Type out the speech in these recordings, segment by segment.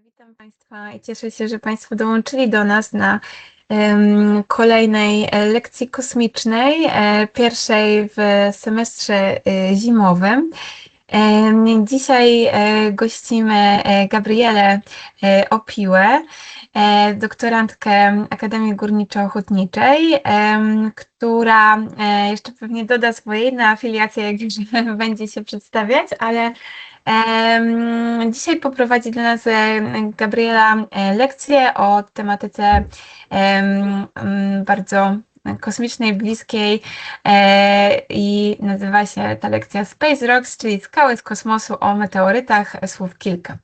Witam Państwa i cieszę się, że Państwo dołączyli do nas na kolejnej lekcji kosmicznej, pierwszej w semestrze zimowym. Dzisiaj gościmy Gabrielę Opiłę, doktorantkę Akademii Górniczo-Ochotniczej, która jeszcze pewnie doda swojej na afiliację, jak już będzie się przedstawiać, ale dzisiaj poprowadzi dla nas Gabriela lekcję o tematyce bardzo kosmicznej, bliskiej i nazywa się ta lekcja Space Rocks, czyli skały z kosmosu o meteorytach, słów kilka.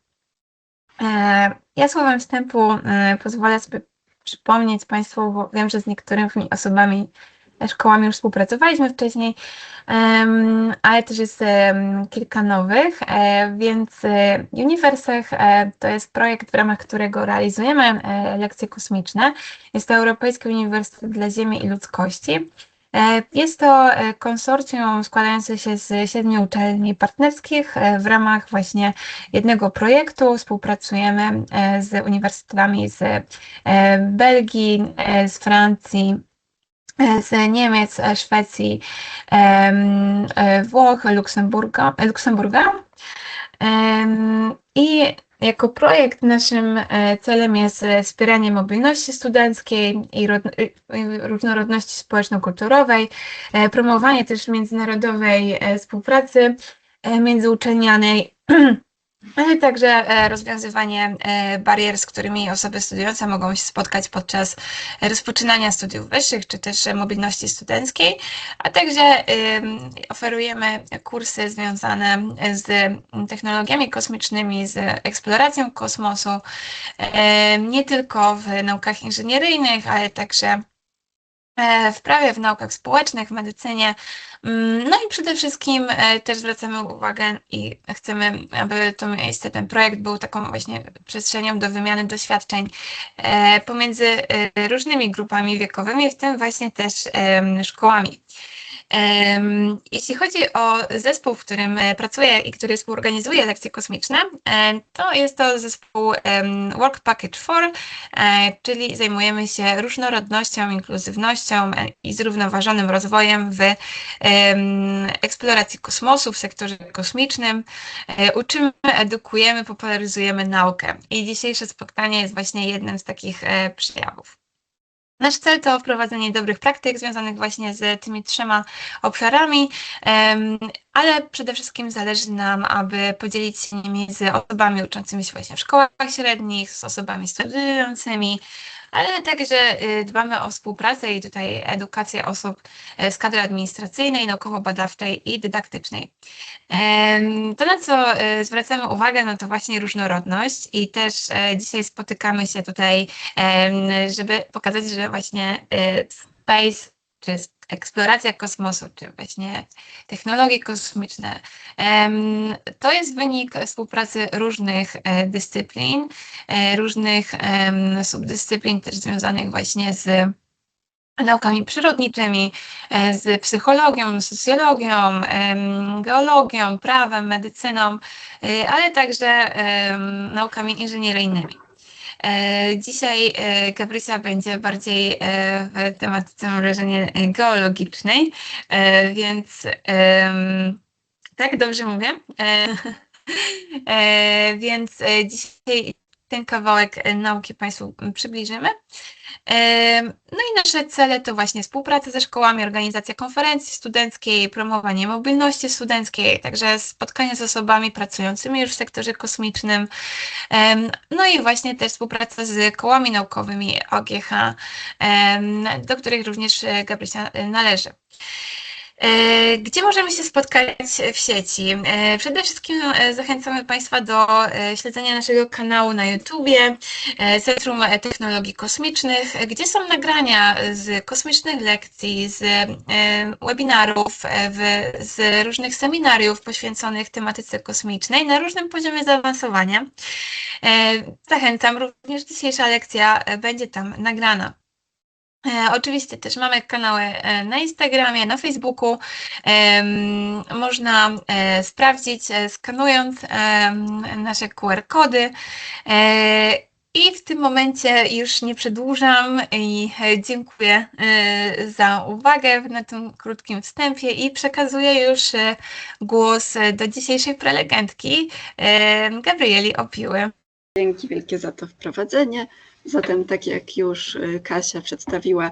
Ja słowem wstępu pozwolę sobie przypomnieć Państwu, bo wiem, że z niektórymi osobami, szkołami już współpracowaliśmy wcześniej, ale też jest kilka nowych, więc Universech to jest projekt, w ramach którego realizujemy lekcje kosmiczne. Jest to Europejski Uniwersytet dla Ziemi i Ludzkości. Jest to konsorcjum składające się z 7 uczelni partnerskich. W ramach właśnie jednego projektu współpracujemy z uniwersytetami z Belgii, z Francji, z Niemiec, Szwecji, Włoch, Luksemburga. I jako projekt naszym celem jest wspieranie mobilności studenckiej i różnorodności społeczno-kulturowej, promowanie też międzynarodowej współpracy międzyuczelnianej, ale także rozwiązywanie barier, z którymi osoby studiujące mogą się spotkać podczas rozpoczynania studiów wyższych, czy też mobilności studenckiej, a także oferujemy kursy związane z technologiami kosmicznymi, z eksploracją kosmosu, nie tylko w naukach inżynieryjnych, ale także w prawie, w naukach społecznych, w medycynie. No i przede wszystkim też zwracamy uwagę i chcemy, aby to miejsce, ten projekt był taką właśnie przestrzenią do wymiany doświadczeń pomiędzy różnymi grupami wiekowymi, w tym właśnie też szkołami. Jeśli chodzi o zespół, w którym pracuję i który współorganizuje lekcje kosmiczne, to jest to zespół Work Package 4, czyli zajmujemy się różnorodnością, inkluzywnością i zrównoważonym rozwojem w eksploracji kosmosu, w sektorze kosmicznym. Uczymy, edukujemy, popularyzujemy naukę. I dzisiejsze spotkanie jest właśnie jednym z takich przejawów. Nasz cel to wprowadzenie dobrych praktyk związanych właśnie z tymi 3 obszarami, ale przede wszystkim zależy nam, aby podzielić się nimi z osobami uczącymi się właśnie w szkołach średnich, z osobami studiującymi, ale także dbamy o współpracę i tutaj edukację osób z kadry administracyjnej, naukowo-badawczej i dydaktycznej. To, na co zwracamy uwagę, no to właśnie różnorodność i też dzisiaj spotykamy się tutaj, żeby pokazać, że właśnie space, czy eksploracja kosmosu, czy właśnie technologie kosmiczne, to jest wynik współpracy różnych dyscyplin, różnych subdyscyplin też związanych właśnie z naukami przyrodniczymi, z psychologią, socjologią, geologią, prawem, medycyną, ale także naukami inżynieryjnymi. Dzisiaj Gabrysia będzie bardziej w tematyce, mam wrażenie, geologicznej, więc tak, dobrze mówię? Więc dzisiaj ten kawałek nauki Państwu przybliżymy. No i nasze cele to właśnie współpraca ze szkołami, organizacja konferencji studenckiej, promowanie mobilności studenckiej, także spotkania z osobami pracującymi już w sektorze kosmicznym, no i właśnie też współpraca z kołami naukowymi OGH, do których również Gabrysia należy. Gdzie możemy się spotkać w sieci? Przede wszystkim zachęcamy Państwa do śledzenia naszego kanału na YouTubie, Centrum Technologii Kosmicznych, gdzie są nagrania z kosmicznych lekcji, z webinarów, z różnych seminariów poświęconych tematyce kosmicznej na różnym poziomie zaawansowania. Zachęcam, również dzisiejsza lekcja będzie tam nagrana. Oczywiście też mamy kanały na Instagramie, na Facebooku. Można sprawdzić, skanując nasze QR-kody. I w tym momencie już nie przedłużam i dziękuję za uwagę na tym krótkim wstępie i przekazuję już głos do dzisiejszej prelegentki Gabrieli Opiły. Dzięki wielkie za to wprowadzenie. Zatem, tak jak już Kasia przedstawiła,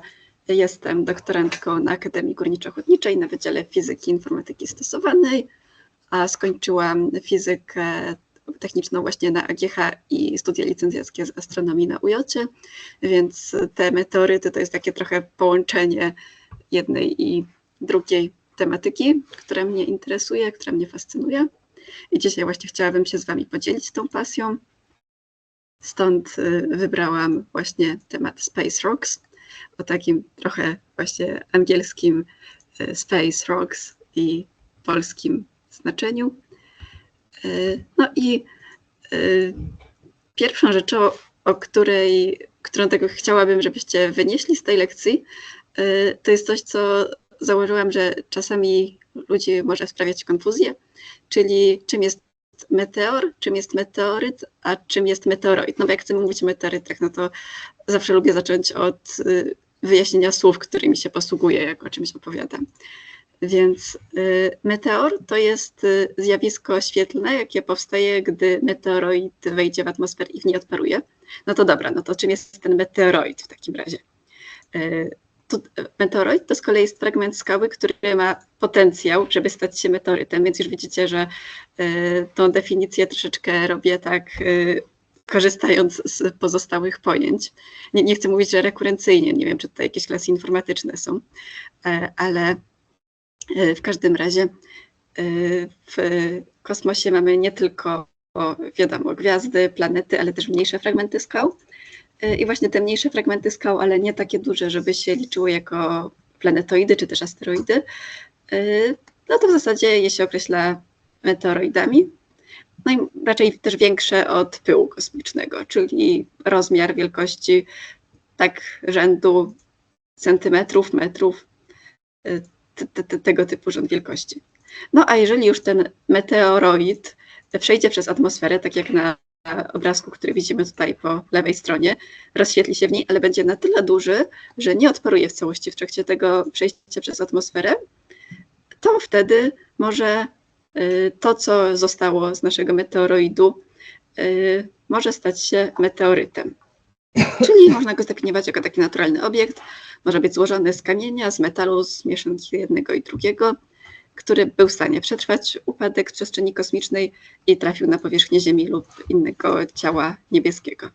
jestem doktorantką na Akademii Górniczo-Hutniczej na Wydziale Fizyki i Informatyki Stosowanej, a skończyłam fizykę techniczną właśnie na AGH i studia licencjackie z astronomii na UJ-cie, więc te meteoryty to jest takie trochę połączenie jednej i drugiej tematyki, która mnie interesuje, która mnie fascynuje. I dzisiaj właśnie chciałabym się z Wami podzielić tą pasją. Stąd wybrałam właśnie temat Space Rocks, o takim trochę właśnie angielskim Space Rocks i polskim znaczeniu. No i pierwszą rzeczą, którą tego chciałabym, żebyście wynieśli z tej lekcji, to jest coś, co założyłam, że czasami ludzi może sprawiać konfuzję, czyli czym jest meteor, czym jest meteoryt, a czym jest meteoroid. No bo jak chcemy mówić o meteorytach, no to zawsze lubię zacząć od wyjaśnienia słów, którymi się posługuję, jak o czymś opowiadam. Więc meteor to jest zjawisko świetlne, jakie powstaje, gdy meteoroid wejdzie w atmosferę i w niej odparuje. No to dobra, no to czym jest ten meteoroid w takim razie? Meteoroid to z kolei jest fragment skały, który ma potencjał, żeby stać się meteorytem, więc już widzicie, że tą definicję troszeczkę robię tak, korzystając z pozostałych pojęć. Nie chcę mówić, że rekurencyjnie, nie wiem, czy tutaj jakieś klasy informatyczne są, ale w każdym razie w kosmosie mamy nie tylko, wiadomo, gwiazdy, planety, ale też mniejsze fragmenty skał. I właśnie te mniejsze fragmenty skał, ale nie takie duże, żeby się liczyły jako planetoidy czy też asteroidy, no to w zasadzie je się określa meteoroidami. No i raczej też większe od pyłu kosmicznego, czyli rozmiar wielkości tak rzędu centymetrów, metrów, tego typu rząd wielkości. No a jeżeli już ten meteoroid przejdzie przez atmosferę, tak jak na obrazku, który widzimy tutaj po lewej stronie, rozświetli się w niej, ale będzie na tyle duży, że nie odparuje w całości w trakcie tego przejścia przez atmosferę, to wtedy może to, co zostało z naszego meteoroidu, może stać się meteorytem. Czyli można go zdefiniować jako taki naturalny obiekt, może być złożony z kamienia, z metalu, z mieszanki jednego i drugiego, który był w stanie przetrwać upadek w przestrzeni kosmicznej i trafił na powierzchnię Ziemi lub innego ciała niebieskiego.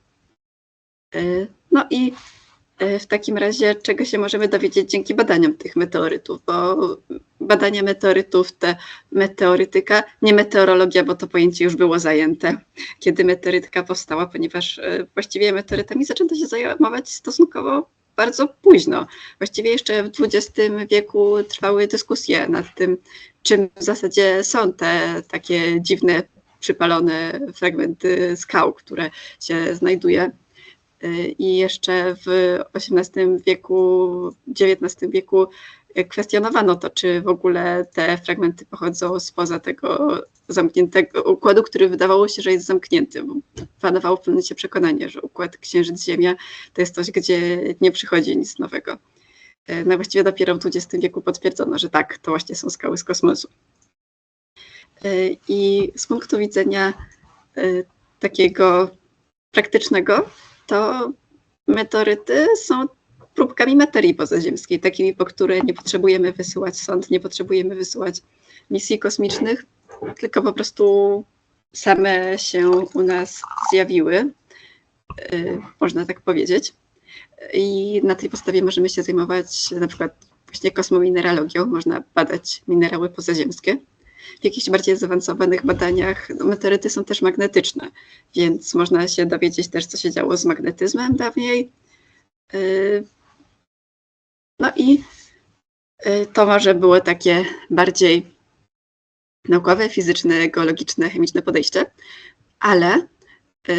No i w takim razie czego się możemy dowiedzieć dzięki badaniom tych meteorytów, bo badania meteorytów, te meteorytyka, nie meteorologia, bo to pojęcie już było zajęte, kiedy meteorytyka powstała, ponieważ właściwie meteorytami zaczęto się zajmować stosunkowo bardzo późno. Właściwie jeszcze w XX wieku trwały dyskusje nad tym, czym w zasadzie są te takie dziwne, przypalone fragmenty skał, które się znajduje. I jeszcze w XVIII wieku, XIX wieku kwestionowano to, czy w ogóle te fragmenty pochodzą spoza tego zamkniętego układu, który wydawało się, że jest zamknięty. Bo panowało w pewnym momencie przekonanie, że układ Księżyc-Ziemia to jest coś, gdzie nie przychodzi nic nowego. No właściwie dopiero w XX wieku potwierdzono, że tak, to właśnie są skały z kosmosu. I z punktu widzenia takiego praktycznego, to meteoryty są próbkami materii pozaziemskiej, takimi, po które nie potrzebujemy wysyłać sond, nie potrzebujemy wysyłać misji kosmicznych, tylko po prostu same się u nas zjawiły, można tak powiedzieć. I na tej podstawie możemy się zajmować na przykład właśnie kosmomineralogią, można badać minerały pozaziemskie. W jakichś bardziej zaawansowanych badaniach meteoryty są też magnetyczne, więc można się dowiedzieć też, co się działo z magnetyzmem dawniej. No i to może było takie bardziej naukowe, fizyczne, geologiczne, chemiczne podejście, ale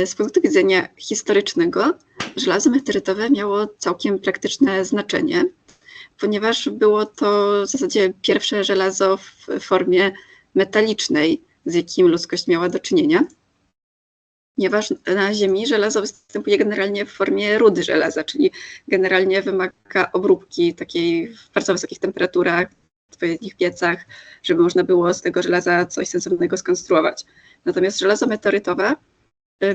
z punktu widzenia historycznego żelazo meteorytowe miało całkiem praktyczne znaczenie, ponieważ było to w zasadzie pierwsze żelazo w formie metalicznej, z jakim ludzkość miała do czynienia. Ponieważ na Ziemi żelazo występuje generalnie w formie rudy żelaza, czyli generalnie wymaga obróbki takiej w bardzo wysokich temperaturach, w odpowiednich piecach, żeby można było z tego żelaza coś sensownego skonstruować. Natomiast żelazo meteorytowe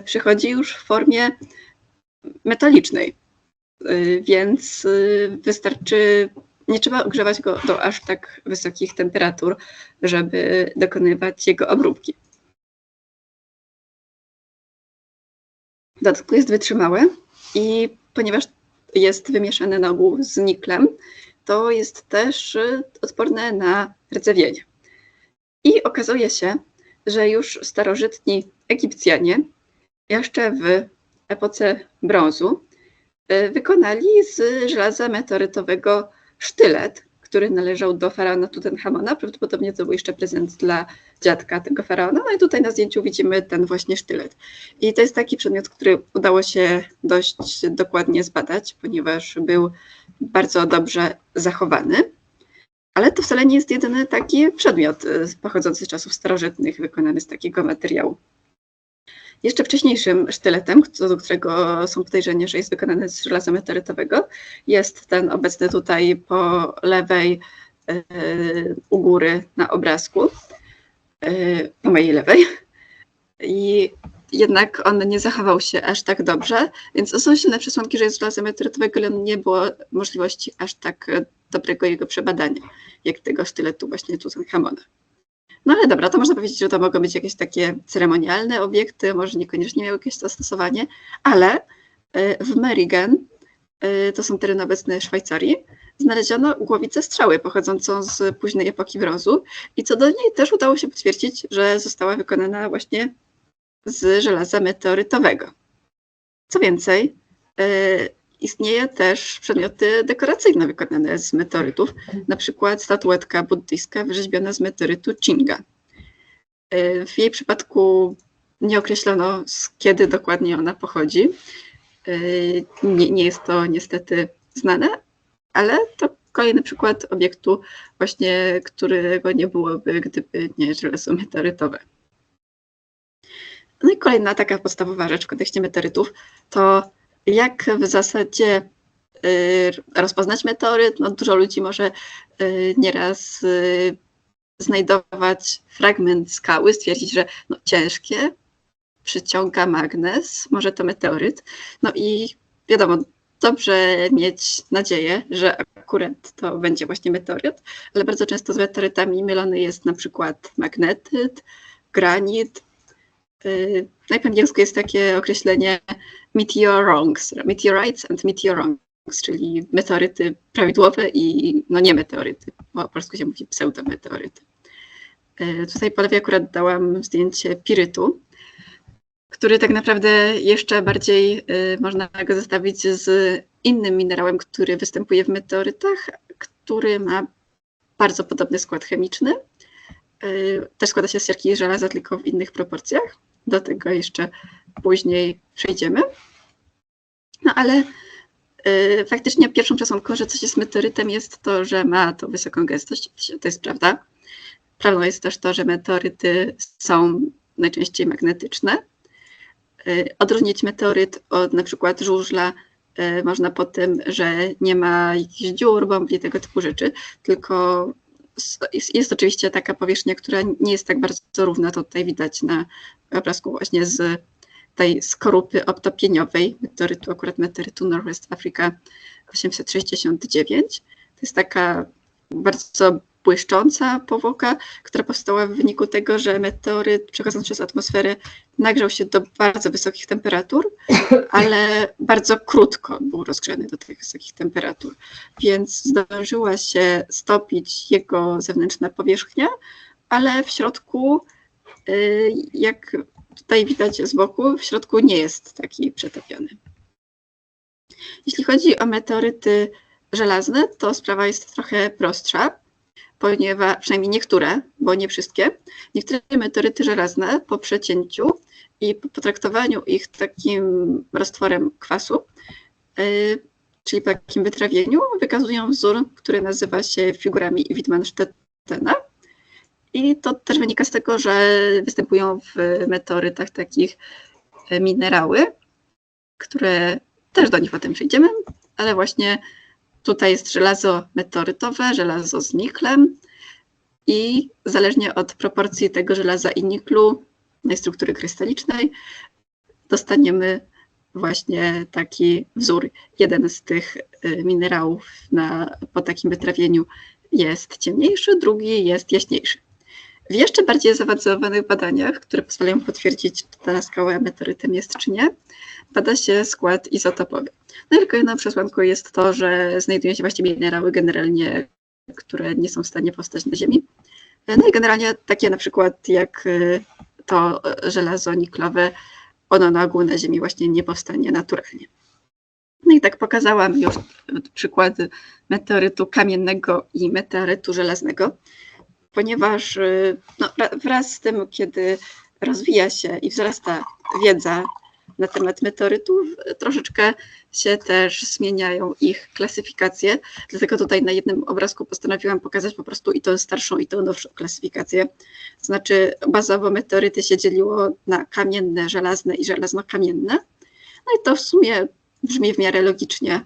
przychodzi już w formie metalicznej, więc wystarczy, nie trzeba ogrzewać go do aż tak wysokich temperatur, żeby dokonywać jego obróbki. W dodatku jest wytrzymałe i ponieważ jest wymieszane na ogół z niklem, to jest też odporne na rdzewienie. I okazuje się, że już starożytni Egipcjanie jeszcze w epoce brązu wykonali z żelaza meteorytowego sztylet, który należał do faraona Tutenchamona. Prawdopodobnie to był jeszcze prezent dla dziadka tego faraona. No i tutaj na zdjęciu widzimy ten właśnie sztylet. I to jest taki przedmiot, który udało się dość dokładnie zbadać, ponieważ był bardzo dobrze zachowany. Ale to wcale nie jest jedyny taki przedmiot pochodzący z czasów starożytnych, wykonany z takiego materiału. Jeszcze wcześniejszym sztyletem, co do którego są podejrzenia, że jest wykonany z żelaza meteorytowego, jest ten obecny tutaj po lewej u góry na obrazku, po mojej lewej. I jednak on nie zachował się aż tak dobrze, więc są silne przesłanki, że jest z żelaza meteorytowego, ale nie było możliwości aż tak dobrego jego przebadania, jak tego sztyletu właśnie Tutenchamona. No ale dobra, to można powiedzieć, że to mogą być jakieś takie ceremonialne obiekty, może niekoniecznie miały jakieś zastosowanie, ale w Meiringen, to są tereny obecne Szwajcarii, znaleziono głowicę strzały pochodzącą z późnej epoki brązu i co do niej też udało się potwierdzić, że została wykonana właśnie z żelaza meteorytowego. Co więcej, istnieje też przedmioty dekoracyjne wykonane z meteorytów, na przykład statuetka buddyjska wyrzeźbiona z meteorytu Chinga. W jej przypadku nie określono, z kiedy dokładnie ona pochodzi. Nie jest to niestety znane, ale to kolejny przykład obiektu właśnie, którego nie byłoby, gdyby nie żelazo meteorytowe. No i kolejna taka podstawowa rzecz w kontekście meteorytów to jak w zasadzie rozpoznać meteoryt. No, dużo ludzi może nieraz znajdować fragment skały, stwierdzić, że no, ciężkie, przyciąga magnes, może to meteoryt. No i wiadomo, dobrze mieć nadzieję, że akurat to będzie właśnie meteoryt, ale bardzo często z meteorytami mylony jest na przykład magnetyt, granit. No i po angielsku jest takie określenie meteorites and meteorons, czyli meteoryty prawidłowe i no nie meteoryty, bo po polsku się mówi pseudometeoryty. Tutaj po lewej akurat dałam zdjęcie pirytu, który tak naprawdę jeszcze bardziej można go zestawić z innym minerałem, który występuje w meteorytach, który ma bardzo podobny skład chemiczny. Też składa się z siarki i żelaza, tylko w innych proporcjach. Do tego jeszcze później przejdziemy. No ale faktycznie pierwszą przesłanką, że coś jest meteorytem, jest to, że ma to wysoką gęstość. To jest prawda. Prawdą jest też to, że meteoryty są najczęściej magnetyczne. Odróżnić meteoryt od na przykład żużla można po tym, że nie ma jakichś dziur, bombli, tego typu rzeczy, tylko jest oczywiście taka powierzchnia, która nie jest tak bardzo równa, to tutaj widać na obrazku właśnie z tej skorupy obtopieniowej meteorytu, akurat meteorytu Northwest Africa 869. To jest taka bardzo błyszcząca powłoka, która powstała w wyniku tego, że meteoryt przechodząc przez atmosferę nagrzał się do bardzo wysokich temperatur, ale bardzo krótko był rozgrzany do tych wysokich temperatur, więc zdążyła się stopić jego zewnętrzna powierzchnia, ale w środku, jak tutaj widać z boku, w środku nie jest taki przetopiony. Jeśli chodzi o meteoryty żelazne, to sprawa jest trochę prostsza, ponieważ przynajmniej niektóre, bo nie wszystkie, niektóre meteoryty żelazne po przecięciu i po potraktowaniu ich takim roztworem kwasu, czyli po takim wytrawieniu, wykazują wzór, który nazywa się figurami Widmansztetena. I to też wynika z tego, że występują w meteorytach takich minerały, które też do nich potem przejdziemy, ale właśnie tutaj jest żelazo meteorytowe, żelazo z niklem i zależnie od proporcji tego żelaza i niklu, tej struktury krystalicznej, dostaniemy właśnie taki wzór. Jeden z tych minerałów po takim wytrawieniu jest ciemniejszy, drugi jest jaśniejszy. W jeszcze bardziej zaawansowanych badaniach, które pozwalają potwierdzić, czy ta skała meteorytem jest, czy nie, bada się skład izotopowy. No i tylko jedną przesłanką jest to, że znajdują się właśnie minerały generalnie, które nie są w stanie powstać na Ziemi. No i generalnie takie na przykład jak to żelazo niklowe, ono na ogół na Ziemi właśnie nie powstanie naturalnie. No i tak pokazałam już przykłady meteorytu kamiennego i meteorytu żelaznego, ponieważ no, wraz z tym, kiedy rozwija się i wzrasta wiedza na temat meteorytów, troszeczkę się też zmieniają ich klasyfikacje. Dlatego tutaj na jednym obrazku postanowiłam pokazać po prostu i tą starszą, i tą nowszą klasyfikację. To znaczy bazowo meteoryty się dzieliło na kamienne, żelazne i żelazno-kamienne. No i to w sumie brzmi w miarę logicznie.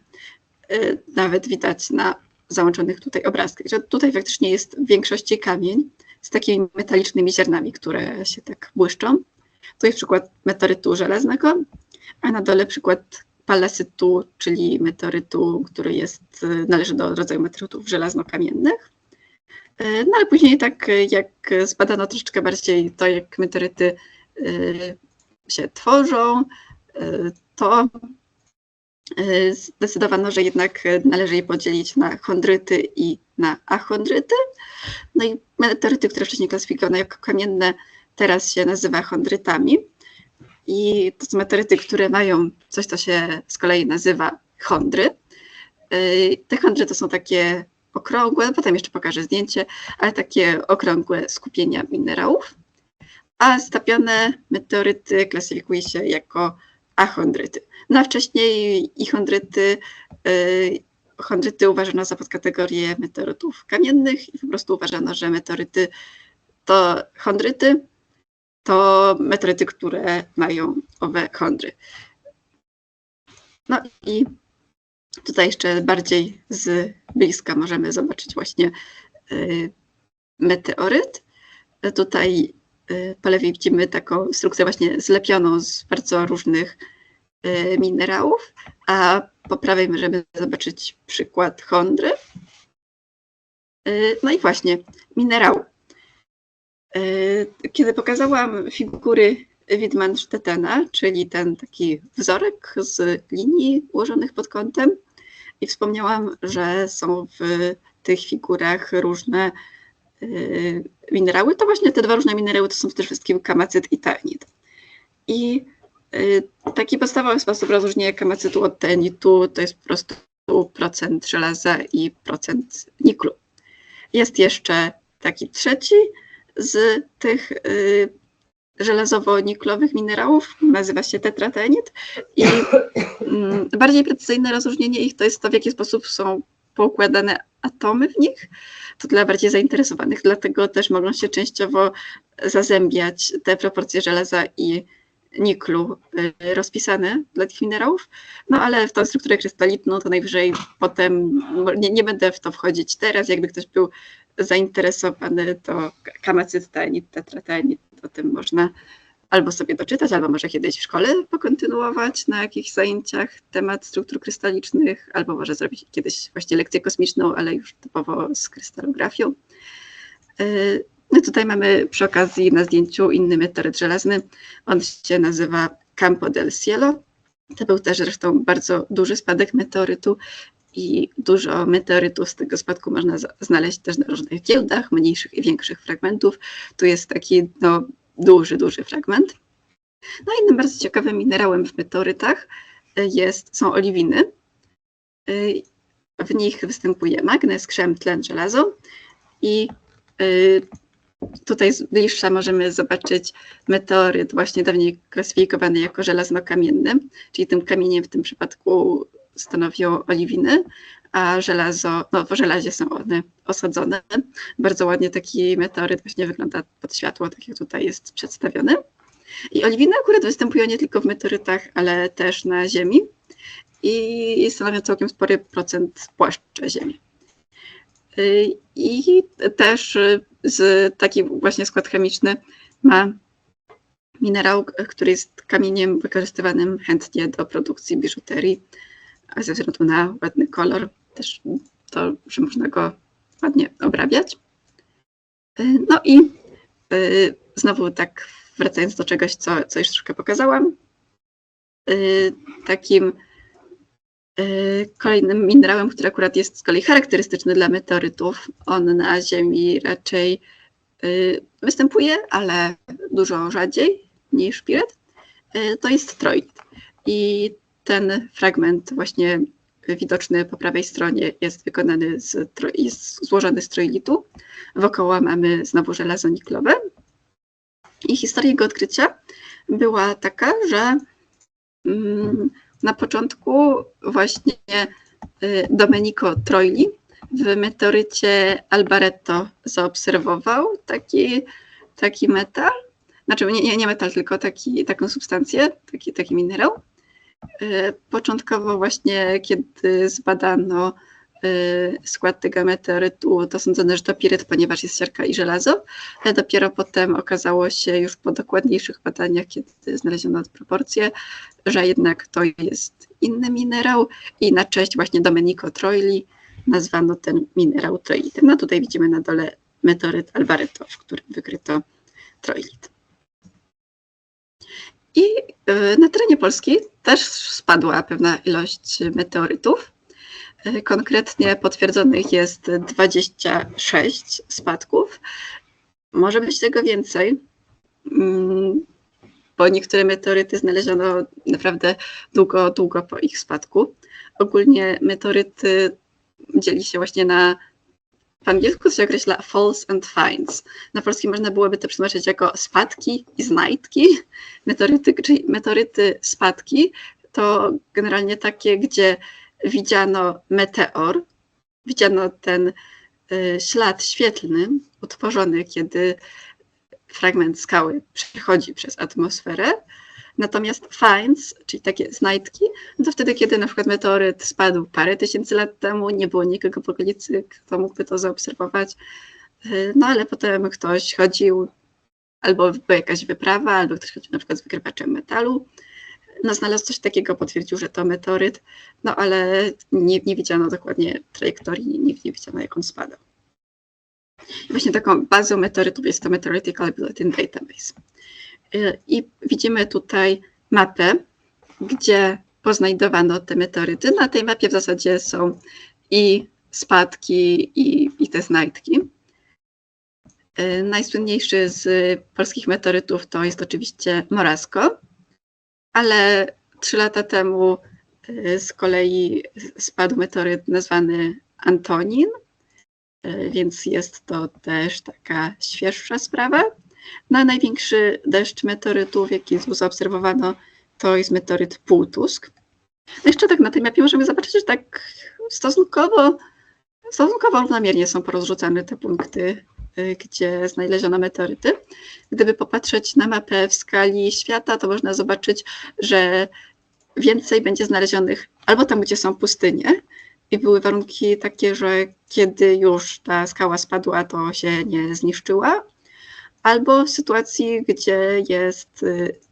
Nawet widać na załączonych tutaj obrazkach, że tutaj faktycznie jest w większości kamień z takimi metalicznymi ziarnami, które się tak błyszczą. To jest przykład meteorytu żelaznego, a na dole przykład palasytu, czyli meteorytu, który należy do rodzaju meteorytów żelazno-kamiennych. No ale później tak jak zbadano troszeczkę bardziej to, jak meteoryty się tworzą, to zdecydowano, że jednak należy je podzielić na chondryty i na achondryty. No i meteoryty, które wcześniej klasyfikowano jako kamienne, teraz się nazywa chondrytami. I to są meteoryty, które mają coś, co się z kolei nazywa chondry. Te chondry to są takie okrągłe, potem jeszcze pokażę zdjęcie, ale takie okrągłe skupienia minerałów. A stapione meteoryty klasyfikuje się jako achondryty. No a wcześniej i chondryty uważano za podkategorię meteorytów kamiennych i po prostu uważano, że meteoryty to chondryty, to meteoryty, które mają owe chondry. No i tutaj jeszcze bardziej z bliska możemy zobaczyć właśnie meteoryt. Tutaj po lewej widzimy taką strukturę właśnie zlepioną z bardzo różnych minerałów, a po prawej możemy zobaczyć przykład chondry. No i właśnie minerału. Kiedy pokazałam figury Widmansztetena, czyli ten taki wzorek z linii ułożonych pod kątem i wspomniałam, że są w tych figurach różne minerały, to właśnie te dwa różne minerały to są przede wszystkim kamacyt i taenit. I taki podstawowy sposób rozróżnienia kamacytu od taenitu to jest po prostu procent żelaza i procent niklu. Jest jeszcze taki trzeci z tych żelazowo-niklowych minerałów, nazywa się tetrataenit i bardziej precyzyjne rozróżnienie ich to jest to, w jaki sposób są poukładane atomy w nich. To dla bardziej zainteresowanych, dlatego też mogą się częściowo zazębiać te proporcje żelaza i niklu rozpisane dla tych minerałów, no ale w tą strukturę krystalitną to najwyżej potem, nie będę w to wchodzić teraz, jakby ktoś był zainteresowany, to kamacyt, taenit, tetrataenit, o tym można albo sobie doczytać, albo może kiedyś w szkole pokontynuować na jakichś zajęciach temat struktur krystalicznych, albo może zrobić kiedyś właśnie lekcję kosmiczną, ale już typowo z krystalografią. No tutaj mamy przy okazji na zdjęciu inny meteoryt żelazny. On się nazywa Campo del Cielo. To był też zresztą bardzo duży spadek meteorytu i dużo meteorytów z tego spadku można znaleźć też na różnych giełdach, mniejszych i większych fragmentów. Tu jest taki duży fragment. No i innym bardzo ciekawym minerałem w meteorytach są oliwiny. W nich występuje magnez, krzem, tlen, żelazo. I tutaj z bliższa możemy zobaczyć meteoryt właśnie dawniej klasyfikowany jako żelazno-kamienny, czyli tym kamieniem w tym przypadku stanowią oliwiny, a żelazo, no w żelazie są one osadzone. Bardzo ładnie taki meteoryt właśnie wygląda pod światło, tak jak tutaj jest przedstawiony. I oliwiny akurat występują nie tylko w meteorytach, ale też na Ziemi i stanowią całkiem spory procent płaszcza Ziemi. I też taki właśnie skład chemiczny ma minerał, który jest kamieniem wykorzystywanym chętnie do produkcji biżuterii, a ze względu na ładny kolor też to, że można go ładnie obrabiać. No i znowu tak wracając do czegoś, co już troszkę pokazałam, takim kolejnym minerałem, który akurat jest z kolei charakterystyczny dla meteorytów, on na Ziemi raczej występuje, ale dużo rzadziej niż szpiret, to jest troilit. I ten fragment właśnie widoczny po prawej stronie jest wykonany jest złożony z troilitu. Wokoło mamy znowu żelazo niklowe. I historia jego odkrycia była taka, że na początku właśnie Domenico Troili w meteorycie Albaretto zaobserwował taki metal, znaczy nie metal, tylko taką substancję, taki minerał. Początkowo właśnie, kiedy zbadano skład tego meteorytu, to sądzono, że to piryt, ponieważ jest siarka i żelazo, ale dopiero potem okazało się już po dokładniejszych badaniach, kiedy znaleziono proporcje, że jednak to jest inny minerał i na cześć właśnie Domenico Troili nazwano ten minerał troilitem. No tutaj widzimy na dole meteoryt Albaretto, w którym wykryto troilit. I na terenie Polski też spadła pewna ilość meteorytów. Konkretnie potwierdzonych jest 26 spadków. Może być tego więcej, bo niektóre meteoryty znaleziono naprawdę długo po ich spadku. Ogólnie meteoryty dzieli się właśnie na, w angielsku to się określa falls and finds. Na polski można byłoby to przetłumaczyć jako spadki i znajdki. Meteoryty spadki to generalnie takie, gdzie widziano meteor, widziano ten ślad świetlny utworzony, kiedy fragment skały przechodzi przez atmosferę. Natomiast finds, czyli takie znajdki, no to wtedy, kiedy na przykład meteoryt spadł parę tysięcy lat temu, nie było nikogo w okolicy, kto mógłby to zaobserwować, no ale potem ktoś chodził, albo była jakaś wyprawa, albo ktoś chodził na przykład z wykrywaczem metalu, no znalazł coś takiego, potwierdził, że to meteoryt, no ale nie widziano dokładnie trajektorii, nie widziano, jak on spadał. I właśnie taką bazą meteorytów jest to Meteoritical Bulletin Database. I widzimy tutaj mapę, gdzie poznajdowano te meteoryty. Na tej mapie w zasadzie są i spadki, i te znajdki. Najsłynniejszy z polskich meteorytów to jest oczywiście Morasko, ale 3 lata temu z kolei spadł meteoryt nazwany Antonin, więc jest to też taka świeższa sprawa. No, największy deszcz meteorytów, jaki zaobserwowano, to jest meteoryt Półtusk. No jeszcze tak na tej mapie możemy zobaczyć, że tak stosunkowo równomiernie są porozrzucane te punkty, gdzie znaleziono meteoryty. Gdyby popatrzeć na mapę w skali świata, to można zobaczyć, że więcej będzie znalezionych albo tam, gdzie są pustynie i były warunki takie, że kiedy już ta skała spadła, to się nie zniszczyła, albo w sytuacji, gdzie jest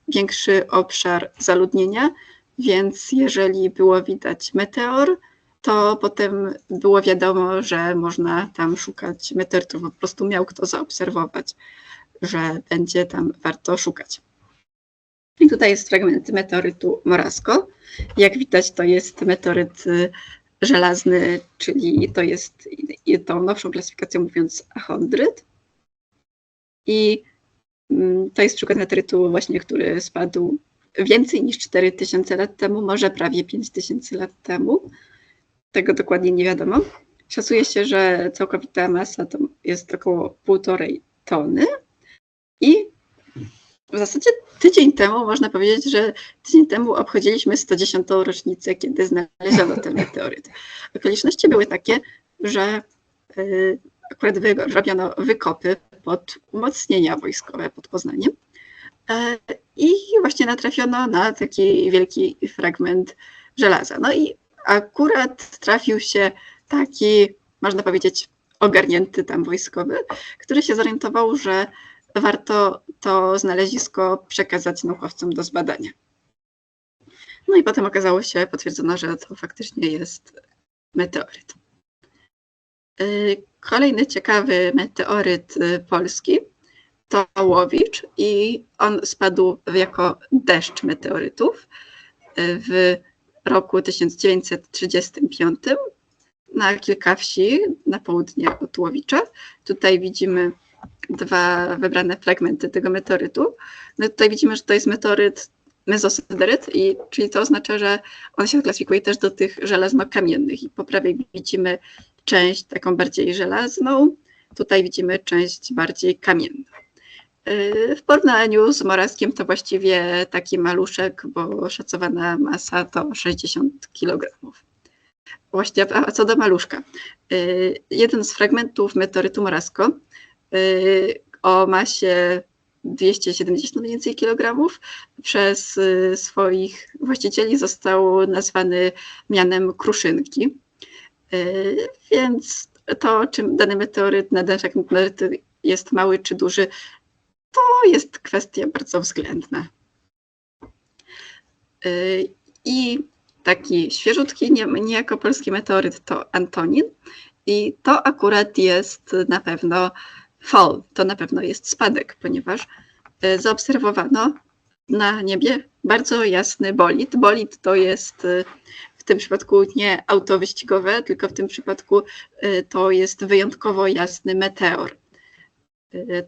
większy obszar zaludnienia, więc jeżeli było widać meteor, to potem było wiadomo, że można tam szukać meteorytów, po prostu miał kto zaobserwować, że będzie tam warto szukać. I tutaj jest fragment meteorytu Morasko. Jak widać, to jest meteoryt żelazny, czyli to jest tą nowszą klasyfikacją mówiąc achondryt. I to jest przykład meteorytu właśnie, który spadł więcej niż 4000 lat temu, może prawie 5000 lat temu. Tego dokładnie nie wiadomo. Szacuje się, że całkowita masa to jest około 1,5 tony i w zasadzie tydzień temu, można powiedzieć, że tydzień temu obchodziliśmy 110. rocznicę, kiedy znaleziono ten meteoryt. Okoliczności były takie, że akurat robiono wykopy pod umocnienia wojskowe pod Poznaniem i właśnie natrafiono na taki wielki fragment żelaza. No i akurat trafił się taki, można powiedzieć, ogarnięty tam wojskowy, który się zorientował, że warto to znalezisko przekazać naukowcom do zbadania. No i potem okazało się, potwierdzono, że to faktycznie jest meteoryt. Kolejny ciekawy meteoryt polski to Łowicz i on spadł jako deszcz meteorytów w roku 1935 na kilka wsi na południe od Łowicza. Tutaj widzimy dwa wybrane fragmenty tego meteorytu. No tutaj widzimy, że to jest meteoryt mezosideryt, czyli to oznacza, że on się klasyfikuje też do tych żelazno-kamiennych i po prawej widzimy część taką bardziej żelazną, tutaj widzimy część bardziej kamienną. W porównaniu z Morawskiem to właściwie taki maluszek, bo szacowana masa to 60 kg. Właśnie, a co do maluszka. Jeden z fragmentów meteorytu Morawsko o masie 270 mniej więcej kilogramów przez swoich właścicieli został nazwany mianem Kruszynki. Więc to, czym dany meteoryt, jest mały czy duży, to jest kwestia bardzo względna. I taki świeżutki, niejako polski meteoryt to Antonin i to akurat jest na pewno fall, to na pewno jest spadek, ponieważ zaobserwowano na niebie bardzo jasny bolid. Bolid to jest w tym przypadku nie auto wyścigowe, tylko w tym przypadku to jest wyjątkowo jasny meteor.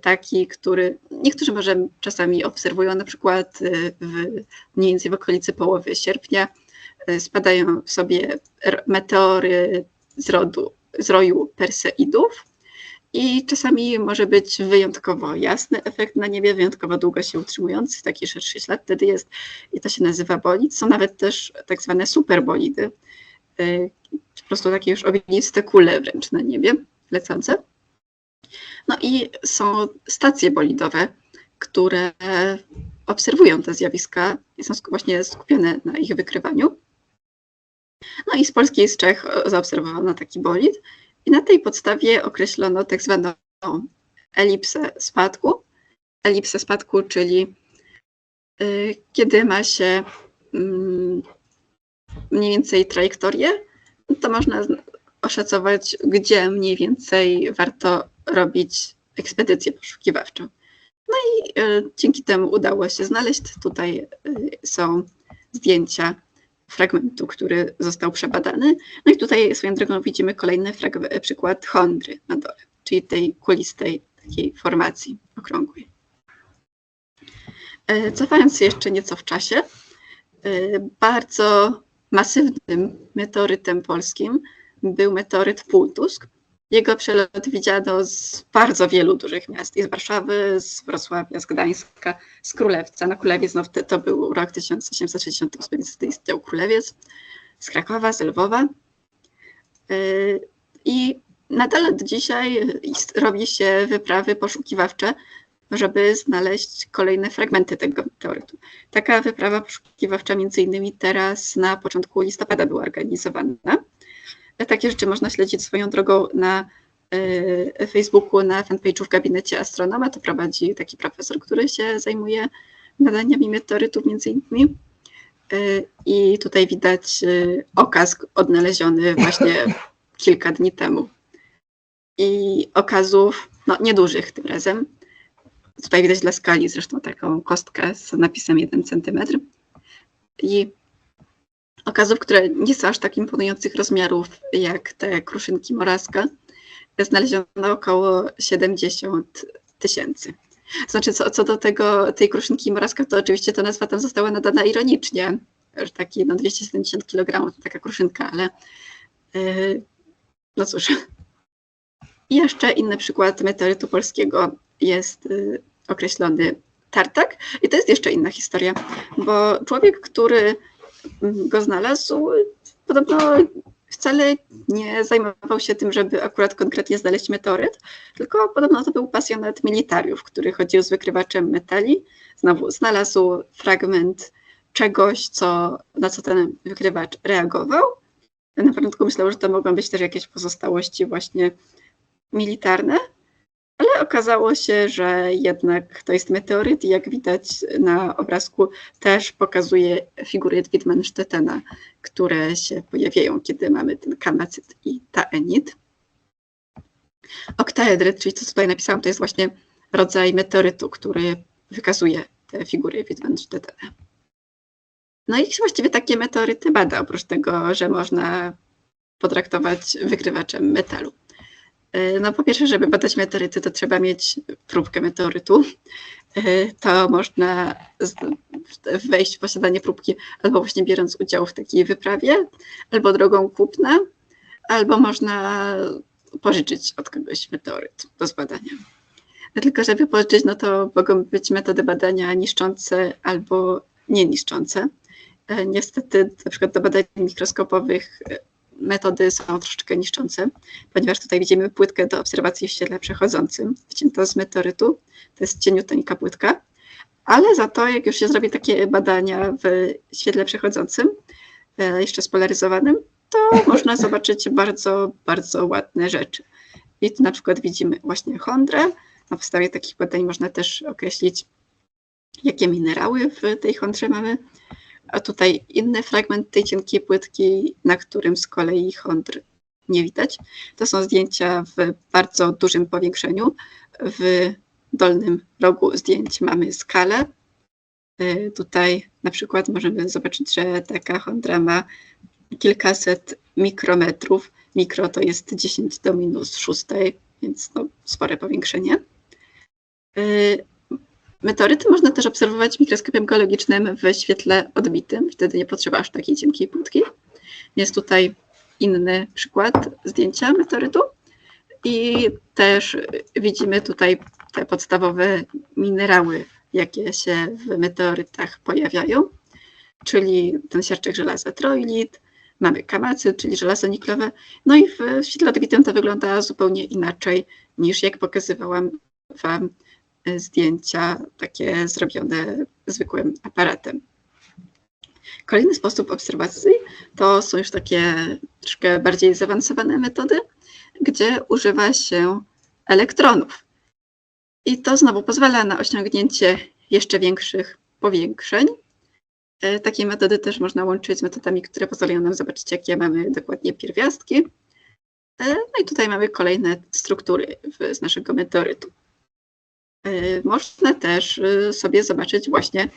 Taki, który niektórzy może czasami obserwują, na przykład mniej więcej w okolicy połowy sierpnia spadają sobie meteory z roju Perseidów i czasami może być wyjątkowo jasny efekt na niebie, wyjątkowo długo się utrzymujący, taki szerszy ślad wtedy jest i to się nazywa bolid. Są nawet też tak zwane superbolidy, po prostu takie już ogniste kule wręcz na niebie lecące. No i są stacje bolidowe, które obserwują te zjawiska i są właśnie skupione na ich wykrywaniu. No i z Polski i z Czech zaobserwowano taki bolid i na tej podstawie określono tak zwaną elipsę spadku. Elipsę spadku, czyli kiedy ma się mniej więcej trajektorię, to można oszacować, gdzie mniej więcej warto robić ekspedycję poszukiwawczą. No i dzięki temu udało się znaleźć. Tutaj są zdjęcia fragmentu, który został przebadany. No i tutaj swoją drogą widzimy kolejny przykład chondry na dole, czyli tej kulistej takiej formacji okrągłej. Cofając się jeszcze nieco w czasie, bardzo masywnym meteorytem polskim był meteoryt Półtusk. Jego przelot widziano z bardzo wielu dużych miast, i z Warszawy, z Wrocławia, z Gdańska, z Królewca. Na Królewie znów to był rok 1868, więc wtedy istniał Królewiec, z Krakowa, z Lwowa. I nadal do dzisiaj robi się wyprawy poszukiwawcze, żeby znaleźć kolejne fragmenty tego meteorytu. Taka wyprawa poszukiwawcza między innymi teraz na początku listopada była organizowana. Takie rzeczy można śledzić swoją drogą na Facebooku, na fanpage'u w gabinecie astronoma. To prowadzi taki profesor, który się zajmuje badaniami meteorytów między innymi. I tutaj widać okaz odnaleziony właśnie kilka dni temu. I okazów, no niedużych tym razem. Tutaj widać dla skali zresztą taką kostkę z napisem 1 cm. I okazów, które nie są aż tak imponujących rozmiarów jak te kruszynki Morawska, znaleziono około 70 000. Znaczy, co do tej kruszynki Morawska, to oczywiście ta nazwa tam została nadana ironicznie, że taki 270 kg to taka kruszynka, ale No cóż. I jeszcze inny przykład meteorytu polskiego jest określony Tartak. I to jest jeszcze inna historia, bo człowiek, który go znalazł, podobno wcale nie zajmował się tym, żeby akurat konkretnie znaleźć meteoryt, tylko podobno to był pasjonat militariów, który chodził z wykrywaczem metali. Znowu znalazł fragment czegoś, na co ten wykrywacz reagował. Na początku myślał, że to mogą być też jakieś pozostałości właśnie militarne, ale okazało się, że jednak to jest meteoryt i jak widać na obrazku też pokazuje figury Wittmannstetena, które się pojawiają, kiedy mamy ten kamacyt i taenit. Oktaedryt, czyli co tutaj napisałam, to jest właśnie rodzaj meteorytu, który wykazuje te figury Wittmannstetena. No i właściwie takie meteoryty bada, oprócz tego, że można potraktować wykrywaczem metalu. No po pierwsze, żeby badać meteoryty, to trzeba mieć próbkę meteorytu. To można wejść w posiadanie próbki albo właśnie biorąc udział w takiej wyprawie, albo drogą kupna, albo można pożyczyć od kogoś meteoryt do zbadania. Tylko żeby pożyczyć, no to mogą być metody badania niszczące albo nieniszczące. Niestety na przykład do badań mikroskopowych metody są troszeczkę niszczące, ponieważ tutaj widzimy płytkę do obserwacji w świetle przechodzącym, wcięta z meteorytu. To jest cieniuteńka płytka, ale za to jak już się zrobi takie badania w świetle przechodzącym, jeszcze spolaryzowanym, to można zobaczyć bardzo, bardzo ładne rzeczy. I tu na przykład widzimy właśnie chondrę. Na podstawie takich badań można też określić, jakie minerały w tej chondrze mamy. A tutaj inny fragment tej cienkiej płytki, na którym z kolei chondr nie widać. To są zdjęcia w bardzo dużym powiększeniu. W dolnym rogu zdjęć mamy skalę. Tutaj na przykład możemy zobaczyć, że taka chondra ma kilkaset mikrometrów. Mikro to jest 10 do minus 6, więc no, spore powiększenie. Meteoryty można też obserwować mikroskopem geologicznym w świetle odbitym, wtedy nie potrzeba aż takiej cienkiej płytki. Jest tutaj inny przykład zdjęcia meteorytu i też widzimy tutaj te podstawowe minerały, jakie się w meteorytach pojawiają, czyli ten siarczek żelaza troilit, mamy kamacyt, czyli żelazo niklowe, no i w świetle odbitym to wygląda zupełnie inaczej niż jak pokazywałam Wam zdjęcia takie zrobione zwykłym aparatem. Kolejny sposób obserwacji to są już takie troszkę bardziej zaawansowane metody, gdzie używa się elektronów. I to znowu pozwala na osiągnięcie jeszcze większych powiększeń. Takie metody też można łączyć z metodami, które pozwalają nam zobaczyć, jakie mamy dokładnie pierwiastki. No i tutaj mamy kolejne struktury z naszego meteorytu. Można też sobie zobaczyć właśnie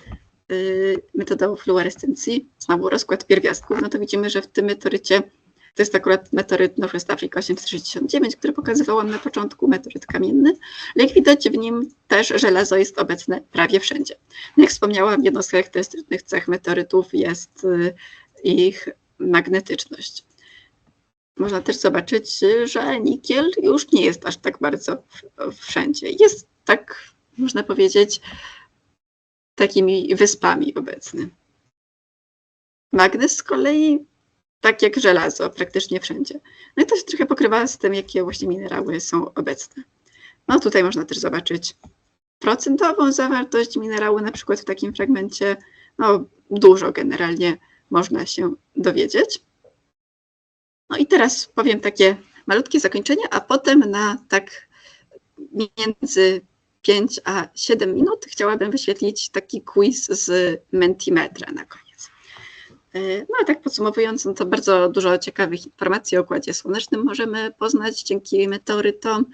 metodą fluorescencji, znowu rozkład pierwiastków. No to widzimy, że w tym meteorycie, to jest akurat meteoryt Northwest Africa 869, który pokazywałam na początku, meteoryt kamienny, ale jak widać w nim też żelazo jest obecne prawie wszędzie. Jak wspomniałam, jedną z charakterystycznych cech meteorytów jest ich magnetyczność. Można też zobaczyć, że nikiel już nie jest aż tak bardzo wszędzie. Jest tak, można powiedzieć, takimi wyspami obecny. Magnez z kolei, tak jak żelazo, praktycznie wszędzie. No i to się trochę pokrywa z tym, jakie właśnie minerały są obecne. No tutaj można też zobaczyć procentową zawartość minerału, na przykład w takim fragmencie, no dużo generalnie można się dowiedzieć. No i teraz powiem takie malutkie zakończenie, a potem na tak między 5 a 7 minut chciałabym wyświetlić taki quiz z Mentimetra na koniec. No a tak podsumowując, no to bardzo dużo ciekawych informacji o Układzie Słonecznym możemy poznać dzięki meteorytom.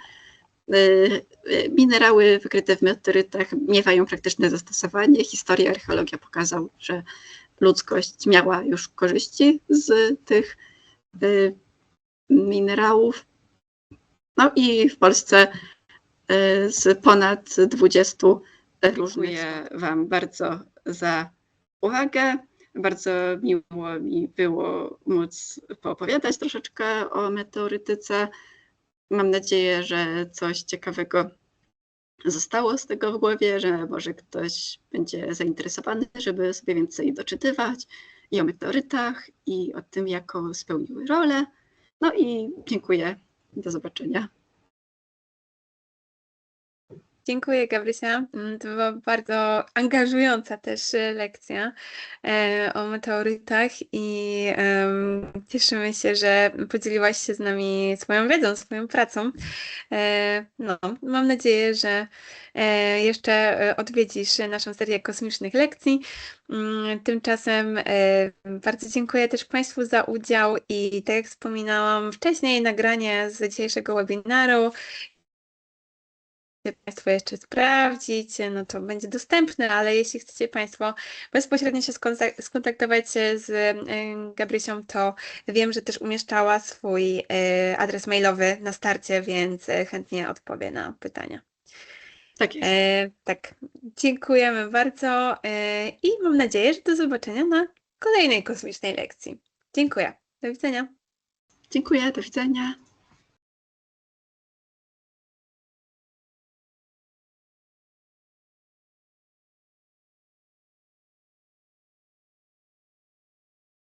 Minerały wykryte w meteorytach miewają praktyczne zastosowanie. Historia, archeologia pokazał, że ludzkość miała już korzyści z tych minerałów. No i w Polsce z ponad 20 różnych. Dziękuję Wam bardzo za uwagę. Bardzo miło mi było móc poopowiadać troszeczkę o meteorytyce. Mam nadzieję, że coś ciekawego zostało z tego w głowie, że może ktoś będzie zainteresowany, żeby sobie więcej doczytywać i o meteorytach, i o tym, jaką spełniły rolę. No i dziękuję. Do zobaczenia. Dziękuję, Gabrysia. To była bardzo angażująca też lekcja o meteorytach i cieszymy się, że podzieliłaś się z nami swoją wiedzą, swoją pracą. No, mam nadzieję, że jeszcze odwiedzisz naszą serię kosmicznych lekcji. Tymczasem bardzo dziękuję też Państwu za udział i tak jak wspominałam wcześniej, nagranie z dzisiejszego webinaru Państwo jeszcze sprawdzić, no to będzie dostępne, ale jeśli chcecie Państwo bezpośrednio się skontaktować z Gabrysią, to wiem, że też umieszczała swój adres mailowy na starcie, więc chętnie odpowie na pytania. Tak jest. Tak, dziękujemy bardzo i mam nadzieję, że do zobaczenia na kolejnej kosmicznej lekcji. Dziękuję. Do widzenia. Dziękuję, do widzenia.